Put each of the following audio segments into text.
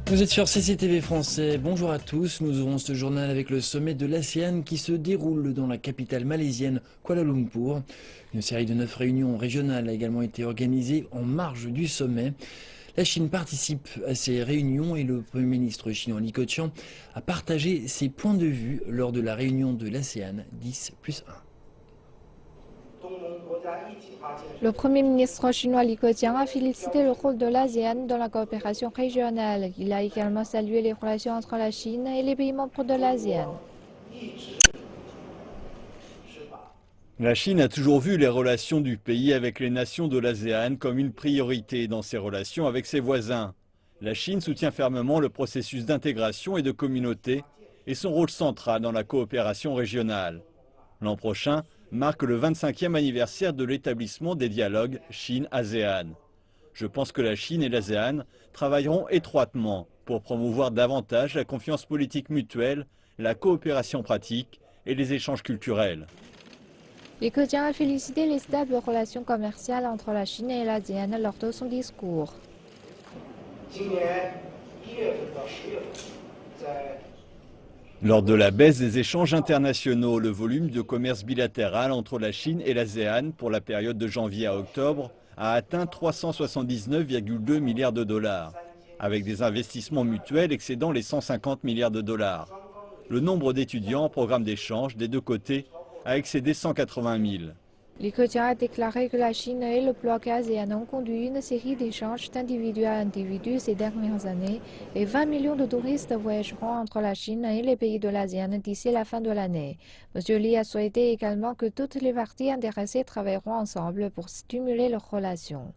Vous êtes sur CCTV Français, bonjour à tous. Nous ouvrons ce journal avec le sommet de l'ASEAN qui se déroule dans la capitale malaisienne Kuala Lumpur. Une série de 9 réunions régionales a également été organisée en marge du sommet. La Chine participe à ces réunions et le Premier ministre chinois Li Keqiang a partagé ses points de vue lors de la réunion de l'ASEAN 10+1. Le Premier ministre chinois Li Keqiang a félicité le rôle de l'ASEAN dans la coopération régionale. Il a également salué les relations entre la Chine et les pays membres de l'ASEAN. La Chine a toujours vu les relations du pays avec les nations de l'ASEAN comme une priorité dans ses relations avec ses voisins. La Chine soutient fermement le processus d'intégration et de communauté et son rôle central dans la coopération régionale. L'an prochain marque le 25e anniversaire de l'établissement des dialogues Chine-ASEAN. Je pense que la Chine et l'ASEAN travailleront étroitement pour promouvoir davantage la confiance politique mutuelle, la coopération pratique et les échanges culturels. Li Keqiang a félicité les stables relations commerciales entre la Chine et l'ASEAN lors de son discours. Lors de la baisse des échanges internationaux, le volume de commerce bilatéral entre la Chine et l'ASEAN pour la période de janvier à octobre a atteint 379,2 milliards de dollars, avec des investissements mutuels excédant les 150 milliards de dollars. Le nombre d'étudiants en programme d'échange des deux côtés a excédé 180 000. Li Keqiang a déclaré que la Chine et le bloc ASEAN ont conduit une série d'échanges d'individu à individu ces dernières années et 20 millions de touristes voyageront entre la Chine et les pays de l'ASEAN d'ici la fin de l'année. M. Li a souhaité également que toutes les parties intéressées travailleront ensemble pour stimuler leurs relations.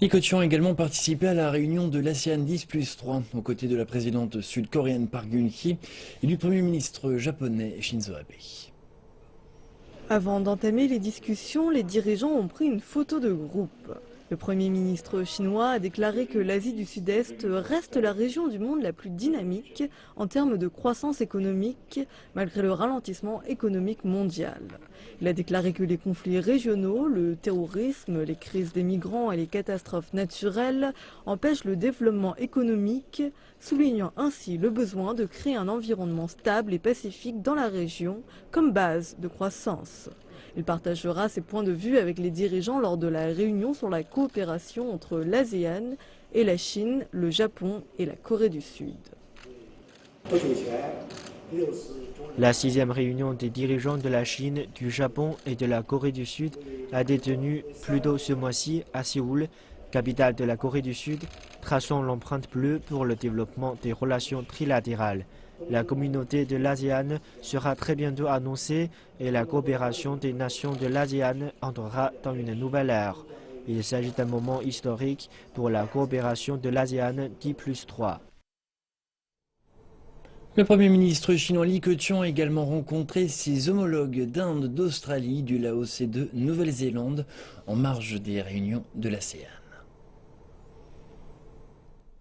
Li Keqiang a également participé à la réunion de l'ASEAN 10+3 aux côtés de la présidente sud-coréenne Park Geun-hye et du Premier ministre japonais Shinzo Abe. Avant d'entamer les discussions, les dirigeants ont pris une photo de groupe. Le Premier ministre chinois a déclaré que l'Asie du Sud-Est reste la région du monde la plus dynamique en termes de croissance économique, malgré le ralentissement économique mondial. Il a déclaré que les conflits régionaux, le terrorisme, les crises des migrants et les catastrophes naturelles empêchent le développement économique, soulignant ainsi le besoin de créer un environnement stable et pacifique dans la région comme base de croissance. Il partagera ses points de vue avec les dirigeants lors de la réunion sur la coopération entre l'ASEAN et la Chine, le Japon et la Corée du Sud. La 6e réunion des dirigeants de la Chine, du Japon et de la Corée du Sud a été tenue plus tôt ce mois-ci à Séoul, capitale de la Corée du Sud, traçant l'empreinte bleue pour le développement des relations trilatérales. La communauté de l'ASEAN sera très bientôt annoncée et la coopération des nations de l'ASEAN entrera dans une nouvelle ère. Il s'agit d'un moment historique pour la coopération de l'ASEAN 10+3. Le Premier ministre chinois Li Keqiang a également rencontré ses homologues d'Inde, d'Australie, du Laos et de Nouvelle-Zélande en marge des réunions de l'ASEAN.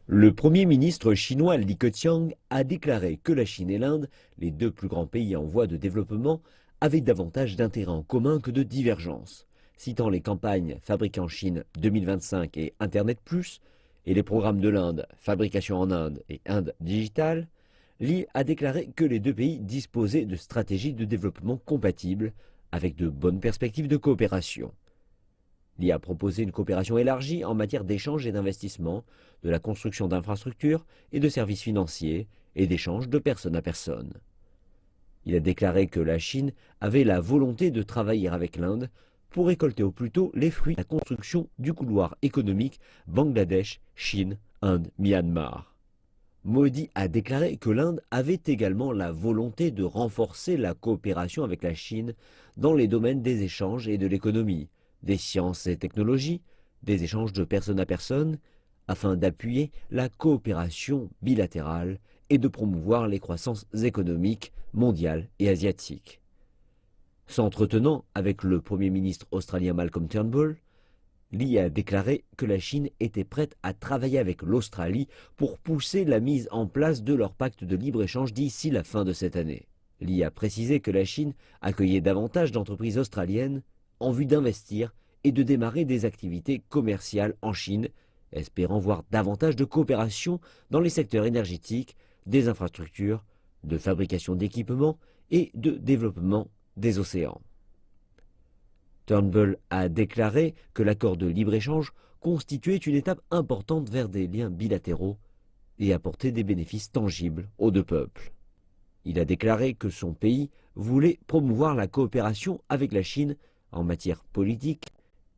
Le Premier ministre chinois Li Keqiang a déclaré que la Chine et l'Inde, les deux plus grands pays en voie de développement, avaient davantage d'intérêts en commun que de divergences. Citant les campagnes Fabrique en Chine 2025 et Internet Plus, et les programmes de l'Inde Fabrication en Inde et Inde Digitale, Li a déclaré que les deux pays disposaient de stratégies de développement compatibles avec de bonnes perspectives de coopération. Li a proposé une coopération élargie en matière d'échanges et d'investissement, de la construction d'infrastructures et de services financiers et d'échanges de personne à personne. Il a déclaré que la Chine avait la volonté de travailler avec l'Inde pour récolter au plus tôt les fruits de la construction du couloir économique Bangladesh-Chine-Inde-Myanmar. Modi a déclaré que l'Inde avait également la volonté de renforcer la coopération avec la Chine dans les domaines des échanges et de l'économie, des sciences et technologies, des échanges de personne à personne, afin d'appuyer la coopération bilatérale et de promouvoir les croissances économiques mondiales et asiatiques. S'entretenant avec le Premier ministre australien Malcolm Turnbull, Li a déclaré que la Chine était prête à travailler avec l'Australie pour pousser la mise en place de leur pacte de libre-échange d'ici la fin de cette année. Li a précisé que la Chine accueillait davantage d'entreprises australiennes en vue d'investir et de démarrer des activités commerciales en Chine espérant voir davantage de coopération dans les secteurs énergétiques, des infrastructures, de fabrication d'équipements et de développement des océans. Turnbull a déclaré que l'accord de libre-échange constituait une étape importante vers des liens bilatéraux et apportait des bénéfices tangibles aux deux peuples. Il a déclaré que son pays voulait promouvoir la coopération avec la Chine en matière politique,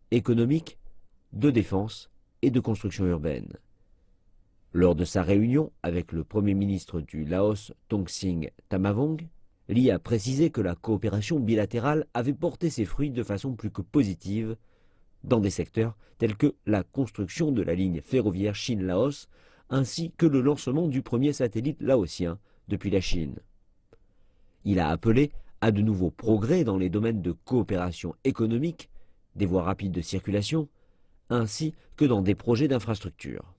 économique, de défense et de construction urbaine. Lors de sa réunion avec le Premier ministre du Laos, Tongsin Tamavong, Lee a précisé que la coopération bilatérale avait porté ses fruits de façon plus que positive dans des secteurs tels que la construction de la ligne ferroviaire Chine-Laos ainsi que le lancement du premier satellite laotien depuis la Chine. Il a appelé à de nouveaux progrès dans les domaines de coopération économique, des voies rapides de circulation, ainsi que dans des projets d'infrastructure.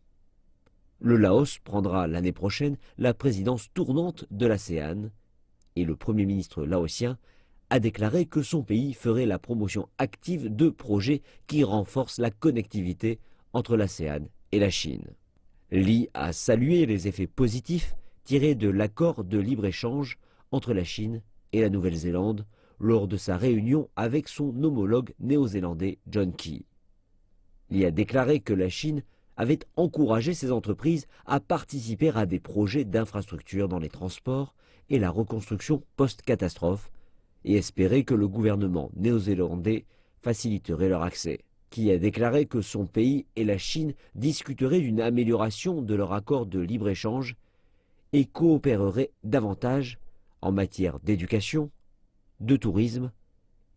Le Laos prendra l'année prochaine la présidence tournante de l'ASEAN et le Premier ministre laotien a déclaré que son pays ferait la promotion active de projets qui renforcent la connectivité entre l'ASEAN et la Chine. Lee a salué les effets positifs tirés de l'accord de libre-échange entre la Chine et la Nouvelle-Zélande lors de sa réunion avec son homologue néo-zélandais John Key. Lee a déclaré que la Chine avait encouragé ses entreprises à participer à des projets d'infrastructure dans les transports et la reconstruction post-catastrophe et espérait que le gouvernement néo-zélandais faciliterait leur accès. Qui a déclaré que son pays et la Chine discuteraient d'une amélioration de leur accord de libre-échange et coopéreraient davantage en matière d'éducation, de tourisme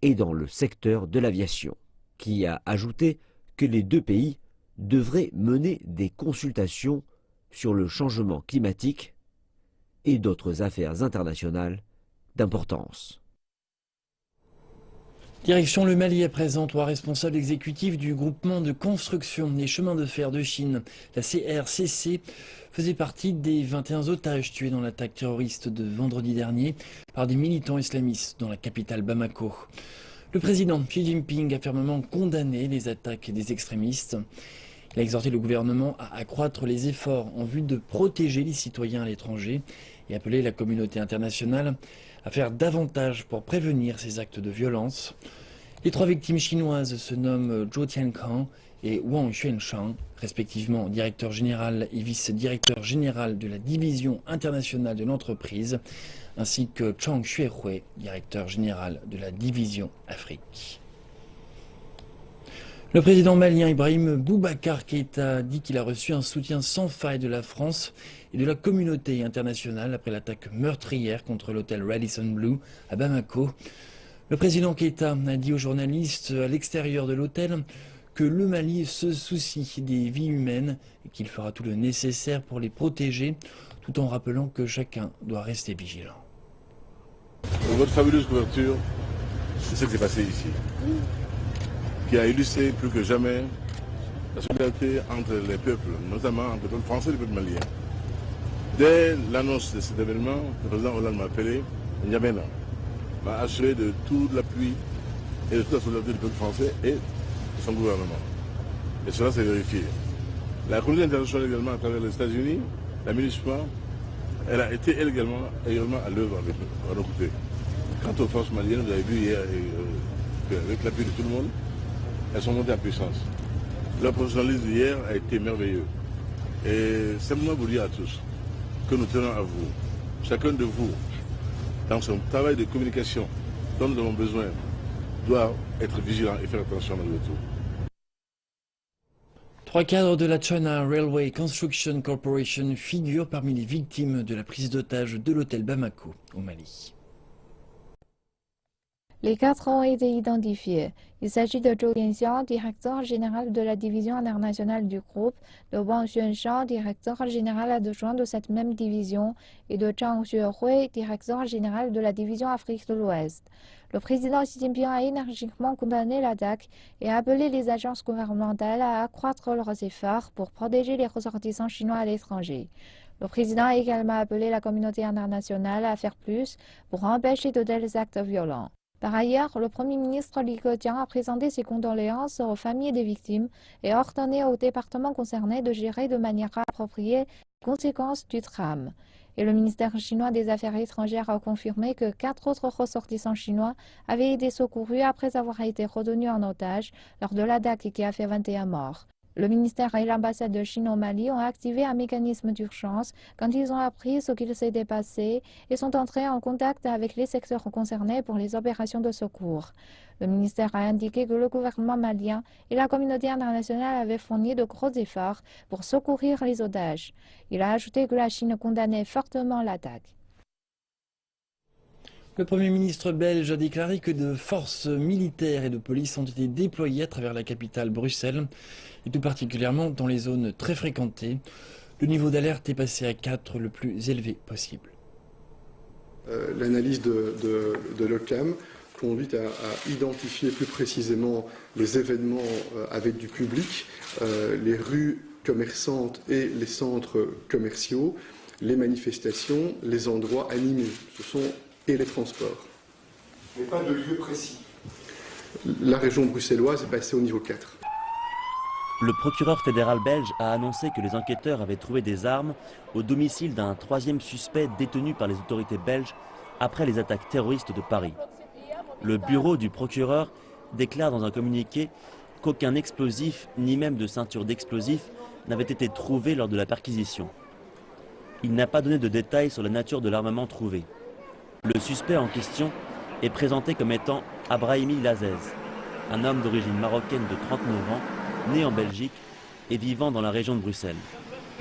et dans le secteur de l'aviation. Qui a ajouté que les deux pays devraient mener des consultations sur le changement climatique et d'autres affaires internationales d'importance. Direction le Mali à présent, trois responsables exécutifs du groupement de construction des chemins de fer de Chine, la CRCC, faisaient partie des 21 otages tués dans l'attaque terroriste de vendredi dernier par des militants islamistes dans la capitale Bamako. Le président Xi Jinping a fermement condamné les attaques des extrémistes. Il a exhorté le gouvernement à accroître les efforts en vue de protéger les citoyens à l'étranger et appelé la communauté internationale à faire davantage pour prévenir ces actes de violence. Les trois victimes chinoises se nomment Zhou Tiankang et Wang Xuanshang, respectivement directeur général et vice-directeur général de la division internationale de l'entreprise, ainsi que Chang Xuehui, directeur général de la division Afrique. Le président malien Ibrahim Boubacar Keïta a dit qu'il a reçu un soutien sans faille de la France et de la communauté internationale après l'attaque meurtrière contre l'hôtel Radisson Blu à Bamako. Le président Keïta a dit aux journalistes à l'extérieur de l'hôtel que le Mali se soucie des vies humaines et qu'il fera tout le nécessaire pour les protéger, tout en rappelant que chacun doit rester vigilant. Votre fabuleuse couverture, c'est ce qui s'est passé ici, qui a illustré plus que jamais la solidarité entre les peuples, notamment entre le peuple français et le peuple malien. Dès l'annonce de cet événement, le président Hollande m'a appelé, N'Djamena, m'a assuré de tout l'appui et de toute la solidarité du peuple français et de son gouvernement. Et cela s'est vérifié. La communauté internationale également, à travers les États-Unis, la MINUSMA, elle a été également à l'œuvre avec nous, à nos côtés. Quant aux forces maliennes, vous avez vu hier, avec l'appui de tout le monde, elles sont montées en puissance. Leur professionnalisme hier a été merveilleux. Et simplement vous dire à tous que nous tenons à vous, chacun de vous, dans son travail de communication dont nous avons besoin, doit être vigilant et faire attention malgré tout. Trois cadres de la China Railway Construction Corporation figurent parmi les victimes de la prise d'otage de l'hôtel Bamako au Mali. Les quatre ont été identifiés. Il s'agit de Zhou Tianxiang, directeur général de la division internationale du groupe, de Wang Xuanshang, directeur général adjoint de cette même division, et de Chang Xuehui, directeur général de la division Afrique de l'Ouest. Le président Xi Jinping a énergiquement condamné l'attaque et a appelé les agences gouvernementales à accroître leurs efforts pour protéger les ressortissants chinois à l'étranger. Le président a également appelé la communauté internationale à faire plus pour empêcher de tels actes violents. Par ailleurs, le Premier ministre Li Keqiang a présenté ses condoléances aux familles des victimes et a ordonné aux départements concernés de gérer de manière appropriée les conséquences du drame. Et le ministère chinois des Affaires étrangères a confirmé que 4 autres ressortissants chinois avaient été secourus après avoir été retenus en otage lors de l'attaque qui a fait 21 morts. Le ministère et l'ambassade de Chine au Mali ont activé un mécanisme d'urgence quand ils ont appris ce qu'il s'était passé et sont entrés en contact avec les secteurs concernés pour les opérations de secours. Le ministère a indiqué que le gouvernement malien et la communauté internationale avaient fourni de gros efforts pour secourir les otages. Il a ajouté que la Chine condamnait fortement l'attaque. Le Premier ministre belge a déclaré que de forces militaires et de police ont été déployées à travers la capitale Bruxelles, et tout particulièrement dans les zones très fréquentées. Le niveau d'alerte est passé à 4, le plus élevé possible. L'analyse de l'OCAM conduit à identifier plus précisément les événements avec du public, les rues commerçantes et les centres commerciaux, les manifestations, les endroits animés. Et les transports. Mais pas de lieu précis. La région bruxelloise est passée au niveau 4. Le procureur fédéral belge a annoncé que les enquêteurs avaient trouvé des armes au domicile d'un 3e suspect détenu par les autorités belges après les attaques terroristes de Paris. Le bureau du procureur déclare dans un communiqué qu'aucun explosif, ni même de ceinture d'explosifs, n'avait été trouvé lors de la perquisition. Il n'a pas donné de détails sur la nature de l'armement trouvé. Le suspect en question est présenté comme étant Abrahimi Lazez, un homme d'origine marocaine de 39 ans, né en Belgique et vivant dans la région de Bruxelles.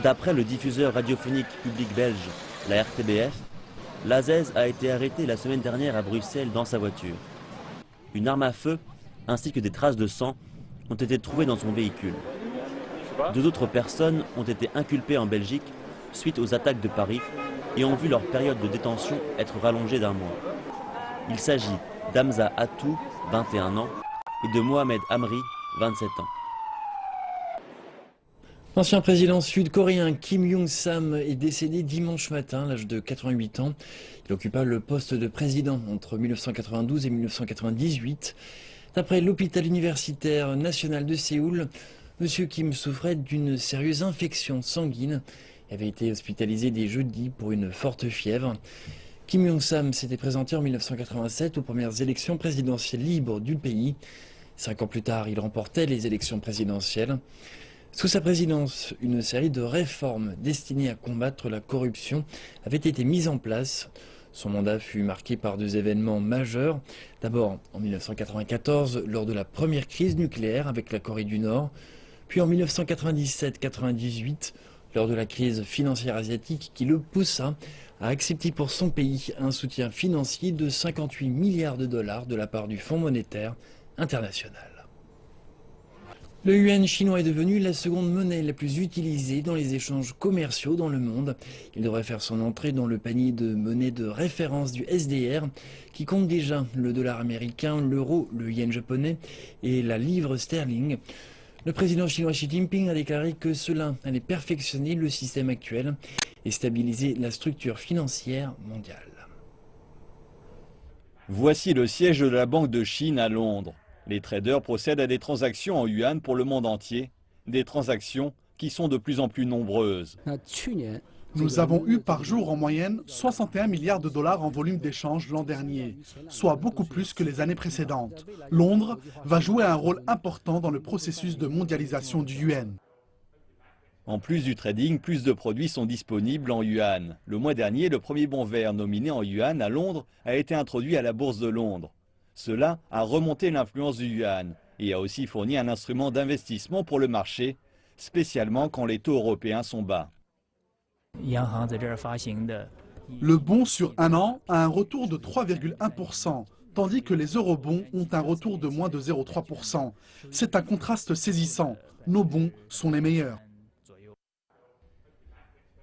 D'après le diffuseur radiophonique public belge, la RTBF, Lazez a été arrêté la semaine dernière à Bruxelles dans sa voiture. Une arme à feu ainsi que des traces de sang ont été trouvées dans son véhicule. 2 autres personnes ont été inculpées en Belgique suite aux attaques de Paris et ont vu leur période de détention être rallongée d'1 mois. Il s'agit d'Hamza Atou, 21 ans, et de Mohamed Amri, 27 ans. L'ancien président sud-coréen Kim Young-sam est décédé dimanche matin à l'âge de 88 ans. Il occupa le poste de président entre 1992 et 1998. D'après l'hôpital universitaire national de Séoul, M. Kim souffrait d'une sérieuse infection sanguine. Il avait été hospitalisé dès jeudi pour une forte fièvre. Kim Young-sam s'était présenté en 1987 aux premières élections présidentielles libres du pays. 5 ans plus tard, il remportait les élections présidentielles. Sous sa présidence, une série de réformes destinées à combattre la corruption avait été mise en place. Son mandat fut marqué par 2 événements majeurs. D'abord en 1994, lors de la première crise nucléaire avec la Corée du Nord, puis en 1997-98, lors de la crise financière asiatique qui le poussa à accepter pour son pays un soutien financier de 58 milliards de dollars de la part du Fonds monétaire international. Le yuan chinois est devenu la seconde monnaie la plus utilisée dans les échanges commerciaux dans le monde. Il devrait faire son entrée dans le panier de monnaies de référence du SDR, qui compte déjà le dollar américain, l'euro, le yen japonais et la livre sterling. Le président chinois Xi Jinping a déclaré que cela allait perfectionner le système actuel et stabiliser la structure financière mondiale. Voici le siège de la Banque de Chine à Londres. Les traders procèdent à des transactions en yuan pour le monde entier, des transactions qui sont de plus en plus nombreuses. Nous avons eu par jour en moyenne 61 milliards de dollars en volume d'échange l'an dernier, soit beaucoup plus que les années précédentes. Londres va jouer un rôle important dans le processus de mondialisation du yuan. En plus du trading, plus de produits sont disponibles en yuan. Le mois dernier, le premier bon vert nominé en yuan à Londres a été introduit à la Bourse de Londres. Cela a remonté l'influence du yuan et a aussi fourni un instrument d'investissement pour le marché, spécialement quand les taux européens sont bas. Le bond sur 1 an a un retour de 3,1%, tandis que les eurobonds ont un retour de moins de 0,3%. C'est un contraste saisissant. Nos bons sont les meilleurs.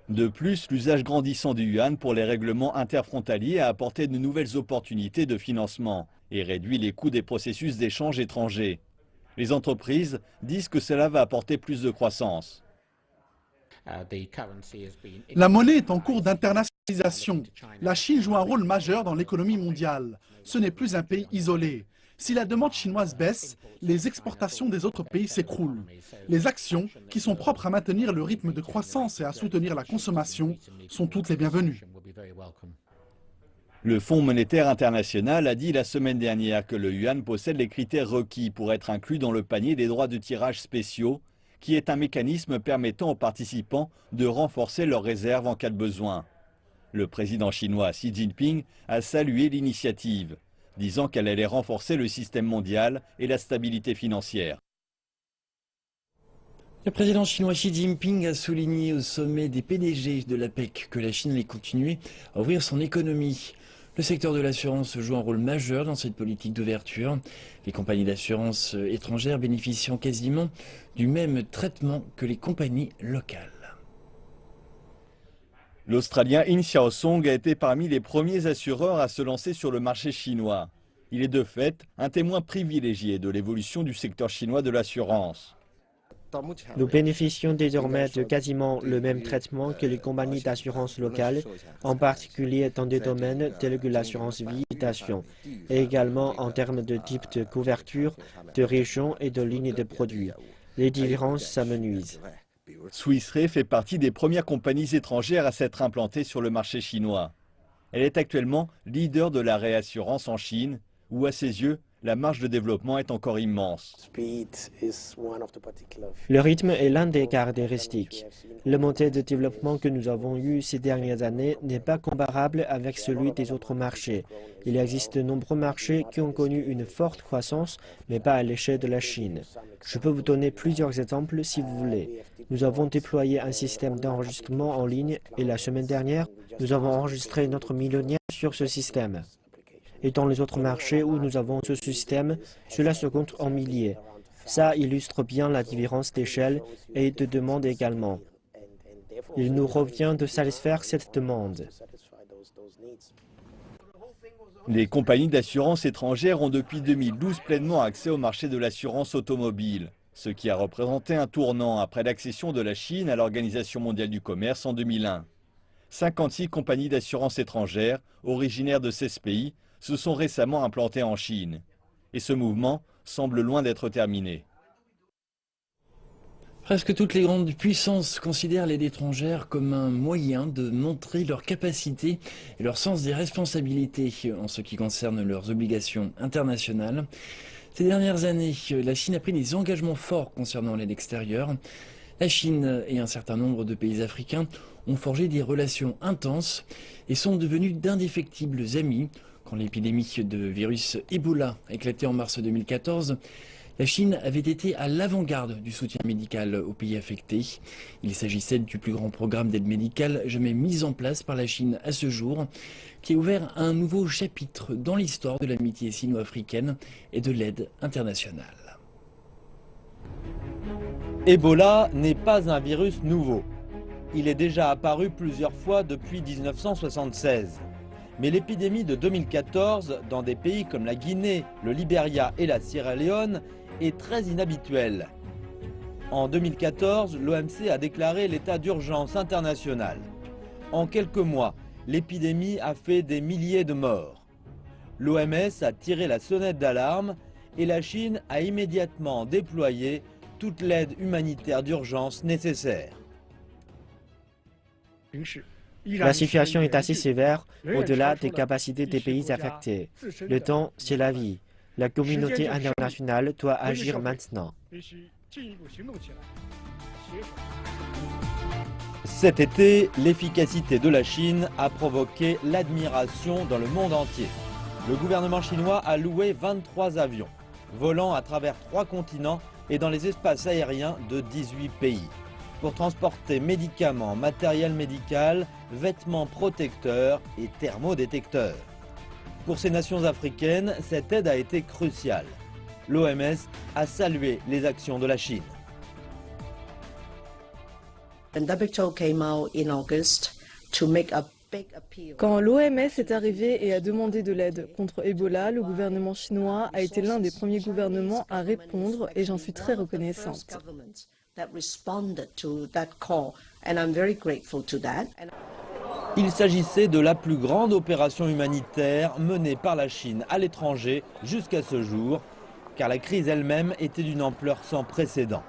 De plus, l'usage grandissant du yuan pour les règlements interfrontaliers a apporté de nouvelles opportunités de financement et réduit les coûts des processus d'échange étrangers. Les entreprises disent que cela va apporter plus de croissance. La monnaie est en cours d'internationalisation. La Chine joue un rôle majeur dans l'économie mondiale. Ce n'est plus un pays isolé. Si la demande chinoise baisse, les exportations des autres pays s'écroulent. Les actions, qui sont propres à maintenir le rythme de croissance et à soutenir la consommation, sont toutes les bienvenues. Le Fonds monétaire international a dit la semaine dernière que le yuan possède les critères requis pour être inclus dans le panier des droits de tirage spéciaux, qui est un mécanisme permettant aux participants de renforcer leurs réserves en cas de besoin. Le président chinois Xi Jinping a salué l'initiative, disant qu'elle allait renforcer le système mondial et la stabilité financière. Le président chinois Xi Jinping a souligné au sommet des PDG de l'APEC que la Chine allait continuer à ouvrir son économie. Le secteur de l'assurance joue un rôle majeur dans cette politique d'ouverture. Les compagnies d'assurance étrangères bénéficient quasiment du même traitement que les compagnies locales. L'Australien In Xiaosong a été parmi les premiers assureurs à se lancer sur le marché chinois. Il est de fait un témoin privilégié de l'évolution du secteur chinois de l'assurance. Nous bénéficions désormais de quasiment le même traitement que les compagnies d'assurance locales, en particulier dans des domaines tels que l'assurance vie et d'assurance, et également en termes de type de couverture, de région et de ligne de produits. Les différences s'amenuisent. Swiss Re fait partie des premières compagnies étrangères à s'être implantées sur le marché chinois. Elle est actuellement leader de la réassurance en Chine, où à ses yeux, la marge de développement est encore immense. Le rythme est l'un des caractéristiques. Le modèle de développement que nous avons eu ces dernières années n'est pas comparable avec celui des autres marchés. Il existe de nombreux marchés qui ont connu une forte croissance, mais pas à l'échelle de la Chine. Je peux vous donner plusieurs exemples si vous voulez. Nous avons déployé un système d'enregistrement en ligne et la semaine dernière, nous avons enregistré notre millionnaire sur ce système. Et dans les autres marchés où nous avons ce système, cela se compte en milliers. Ça illustre bien la différence d'échelle et de demande également. Il nous revient de satisfaire cette demande. Les compagnies d'assurance étrangères ont depuis 2012 pleinement accès au marché de l'assurance automobile, ce qui a représenté un tournant après l'accession de la Chine à l'Organisation mondiale du commerce en 2001. 56 compagnies d'assurance étrangères, originaires de 16 pays, se sont récemment implantées en Chine. Et ce mouvement semble loin d'être terminé. Presque toutes les grandes puissances considèrent l'aide étrangère comme un moyen de montrer leur capacité et leur sens des responsabilités en ce qui concerne leurs obligations internationales. Ces dernières années, la Chine a pris des engagements forts concernant l'aide extérieure. La Chine et un certain nombre de pays africains ont forgé des relations intenses et sont devenus d'indéfectibles amis. Quand l'épidémie de virus Ebola a éclaté en mars 2014, la Chine avait été à l'avant-garde du soutien médical aux pays affectés. Il s'agissait du plus grand programme d'aide médicale jamais mis en place par la Chine à ce jour, qui a ouvert un nouveau chapitre dans l'histoire de l'amitié sino-africaine et de l'aide internationale. Ebola n'est pas un virus nouveau. Il est déjà apparu plusieurs fois depuis 1976. Mais l'épidémie de 2014, dans des pays comme la Guinée, le Libéria et la Sierra Leone, est très inhabituelle. En 2014, l'OMC a déclaré l'état d'urgence international. En quelques mois, l'épidémie a fait des milliers de morts. L'OMS a tiré la sonnette d'alarme et la Chine a immédiatement déployé toute l'aide humanitaire d'urgence nécessaire. La situation est assez sévère au-delà des capacités des pays affectés. Le temps, c'est la vie. La communauté internationale doit agir maintenant. Cet été, l'efficacité de la Chine a provoqué l'admiration dans le monde entier. Le gouvernement chinois a loué 23 avions, volant à travers 3 continents et dans les espaces aériens de 18 pays, pour transporter médicaments, matériel médical, vêtements protecteurs et thermodétecteurs. Pour ces nations africaines, cette aide a été cruciale. L'OMS a salué les actions de la Chine. Quand l'OMS est arrivé et a demandé de l'aide contre Ebola, le gouvernement chinois a été l'un des premiers gouvernements à répondre et j'en suis très reconnaissante. Il s'agissait de la plus grande opération humanitaire menée par la Chine à l'étranger jusqu'à ce jour, car la crise elle-même était d'une ampleur sans précédent.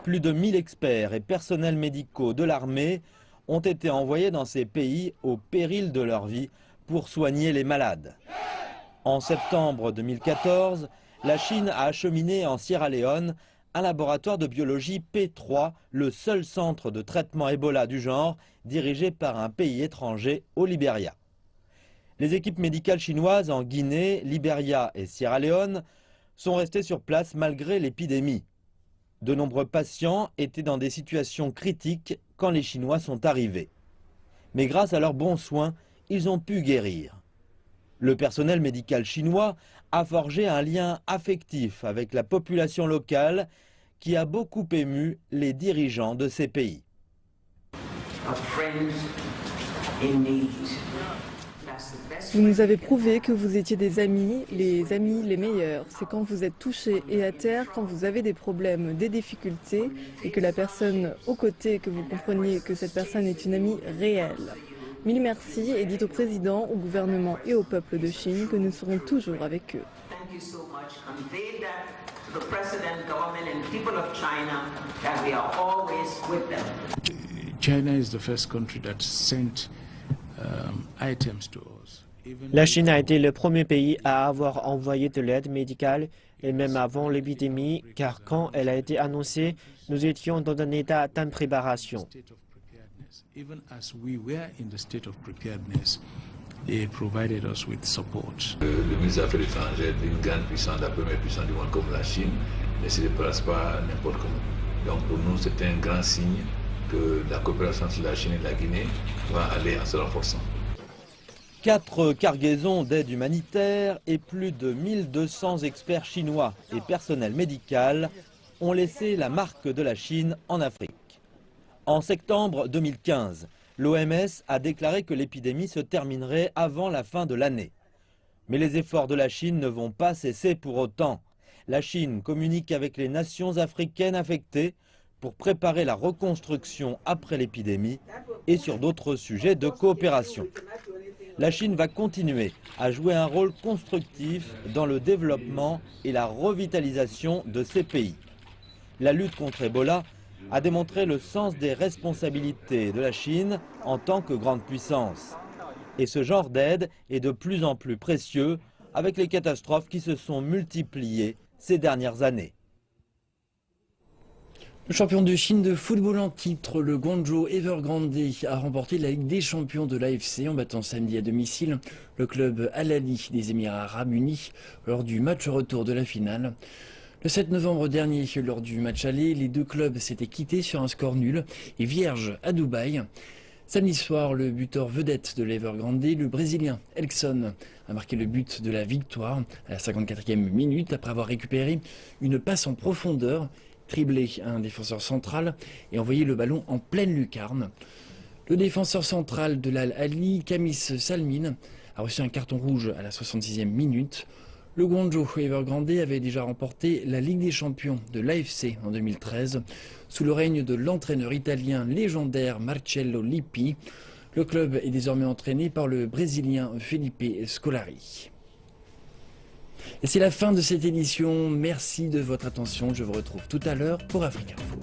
Plus de 1000 experts et personnels médicaux de l'armée ont été envoyés dans ces pays au péril de leur vie pour soigner les malades. En septembre 2014, la Chine a acheminé en Sierra Leone un laboratoire de biologie P3, le seul centre de traitement Ebola du genre, dirigé par un pays étranger au Libéria. Les équipes médicales chinoises en Guinée, Libéria et Sierra Leone sont restées sur place malgré l'épidémie. De nombreux patients étaient dans des situations critiques quand les Chinois sont arrivés. Mais grâce à leurs bons soins, ils ont pu guérir. Le personnel médical chinois a forgé un lien affectif avec la population locale qui a beaucoup ému les dirigeants de ces pays. Vous nous avez prouvé que vous étiez des amis les meilleurs. C'est quand vous êtes touché et à terre, quand vous avez des problèmes, des difficultés, et que la personne aux côtés, que vous compreniez que cette personne est une amie réelle. Mille merci et dites au président, au gouvernement et au peuple de Chine que nous serons toujours avec eux. China is the first country that sent items to us. La Chine a été le premier pays à avoir envoyé de l'aide médicale, et même avant l'épidémie, car quand elle a été annoncée, nous étions dans un état d'impréparation. Even as we were in the state of preparedness, they provided us with support. Le ministre des Affaires étrangères d'une grande puissance, la première puissance du monde comme la Chine, ne se déplace pas n'importe comment. Donc pour nous, c'est un grand signe que la coopération entre la Chine et la Guinée va aller en se renforçant. 4 cargaisons d'aide humanitaire et plus de 1200 experts chinois et personnel médical ont laissé la marque de la Chine en Afrique. En septembre 2015, l'OMS a déclaré que l'épidémie se terminerait avant la fin de l'année. Mais les efforts de la Chine ne vont pas cesser pour autant. La Chine communique avec les nations africaines affectées pour préparer la reconstruction après l'épidémie et sur d'autres sujets de coopération. La Chine va continuer à jouer un rôle constructif dans le développement et la revitalisation de ces pays. La lutte contre Ebola a démontré le sens des responsabilités de la Chine en tant que grande puissance. Et ce genre d'aide est de plus en plus précieux avec les catastrophes qui se sont multipliées ces dernières années. Le champion de Chine de football en titre, le Guangzhou Evergrande, a remporté la Ligue des champions de l'AFC en battant samedi à domicile le club Al Ahly des Émirats arabes unis lors du match retour de la finale. Le 7 novembre dernier, lors du match aller, les deux clubs s'étaient quittés sur un score nul et vierge à Dubaï. Samedi soir, le buteur vedette de l'Evergrande, le Brésilien Elkson, a marqué le but de la victoire à la 54e minute après avoir récupéré une passe en profondeur, triblé un défenseur central et envoyé le ballon en pleine lucarne. Le défenseur central de l'Al Ahly, Kamis Salmin, a reçu un carton rouge à la 66e minute. Le Guangzhou Evergrande avait déjà remporté la Ligue des champions de l'AFC en 2013 sous le règne de l'entraîneur italien légendaire Marcello Lippi. Le club est désormais entraîné par le Brésilien Felipe Scolari. Et c'est la fin de cette édition. Merci de votre attention. Je vous retrouve tout à l'heure pour Africa Info.